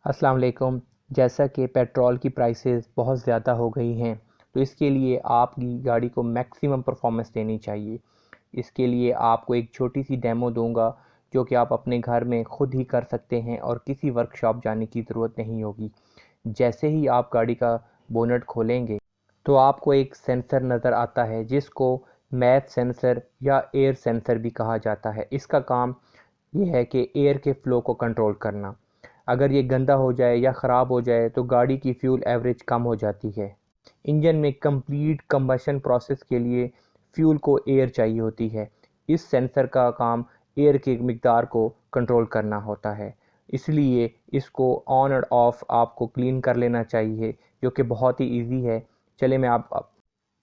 अस्सलाम वालेकुम। जैसा कि पेट्रोल की प्राइसेस बहुत ज़्यादा हो गई हैं, तो इसके लिए आपकी गाड़ी को मैक्सिमम परफॉर्मेंस देनी चाहिए। इसके लिए आपको एक छोटी सी डेमो दूंगा जो कि आप अपने घर में ख़ुद ही कर सकते हैं और किसी वर्कशॉप जाने की ज़रूरत नहीं होगी। जैसे ही आप गाड़ी का बोनट खोलेंगे तो आपको एक सेंसर नज़र आता है जिसको मैथ सेंसर या एयर सेंसर भी कहा जाता है। इसका काम यह है कि एयर के फ़्लो को कंट्रोल करना। अगर ये गंदा हो जाए या ख़राब हो जाए तो गाड़ी की फ्यूल एवरेज कम हो जाती है। इंजन में कंप्लीट कंबशन प्रोसेस के लिए फ्यूल को एयर चाहिए होती है। इस सेंसर का काम एयर की मिकदार को कंट्रोल करना होता है, इसलिए इसको ऑन और ऑफ आपको क्लीन कर लेना चाहिए, जो कि बहुत ही ईजी है। चले मैं आप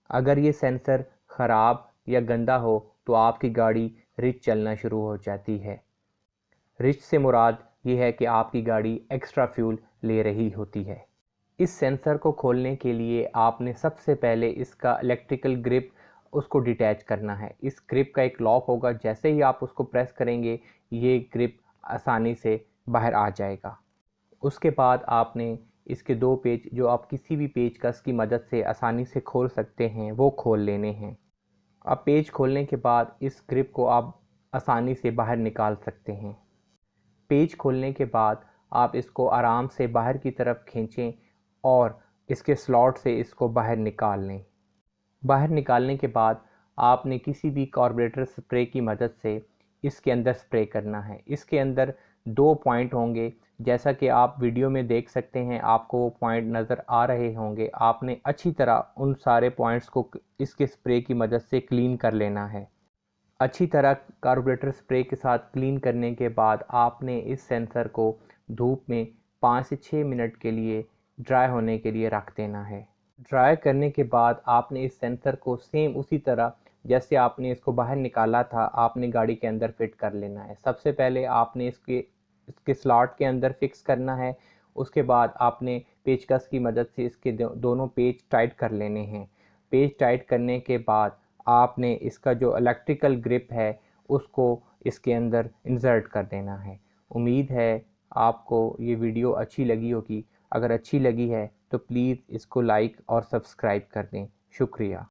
अगर ये सेंसर ख़राब या गंदा हो तो आपकी गाड़ी रिच चलना शुरू हो जाती है। रिच से मुराद ये है कि आपकी गाड़ी एक्स्ट्रा फ्यूल ले रही होती है। इस सेंसर को खोलने के लिए आपने सबसे पहले इसका इलेक्ट्रिकल ग्रिप उसको डिटैच करना है। इस ग्रिप का एक लॉक होगा, जैसे ही आप उसको प्रेस करेंगे ये ग्रिप आसानी से बाहर आ जाएगा। उसके बाद आपने इसके दो पेच जो आप किसी भी पेचकस की मदद से आसानी से खोल सकते हैं वो खोल लेने हैं। अब पेच खोलने के बाद इस ग्रिप को आप आसानी से बाहर निकाल सकते हैं। पेज खोलने के बाद आप इसको आराम से बाहर की तरफ खींचें और इसके स्लॉट से इसको बाहर निकाल लें। बाहर निकालने के बाद आपने किसी भी कार्बोरेटर स्प्रे की मदद से इसके अंदर स्प्रे करना है। इसके अंदर 2 पॉइंट होंगे, जैसा कि आप वीडियो में देख सकते हैं, आपको वो पॉइंट नज़र आ रहे होंगे। आपने अच्छी तरह उन सारे पॉइंट्स को इसके स्प्रे की मदद से क्लीन कर लेना है। अच्छी तरह कार्बोरेटर स्प्रे के साथ क्लीन करने के बाद आपने इस सेंसर को धूप में 5 से 6 मिनट के लिए ड्राई होने के लिए रख देना है। ड्राई करने के बाद आपने इस सेंसर को सेम उसी तरह जैसे आपने इसको बाहर निकाला था आपने गाड़ी के अंदर फिट कर लेना है। सबसे पहले आपने इसके स्लॉट के अंदर फिक्स करना है। उसके बाद आपने पेचकस की मदद से इसके दोनों पेच टाइट कर लेने हैं। पेच टाइट करने के बाद आपने इसका जो इलेक्ट्रिकल ग्रिप है उसको इसके अंदर इंसर्ट कर देना है। उम्मीद है आपको ये वीडियो अच्छी लगी होगी। अगर अच्छी लगी है तो प्लीज़ इसको लाइक और सब्सक्राइब कर दें। शुक्रिया।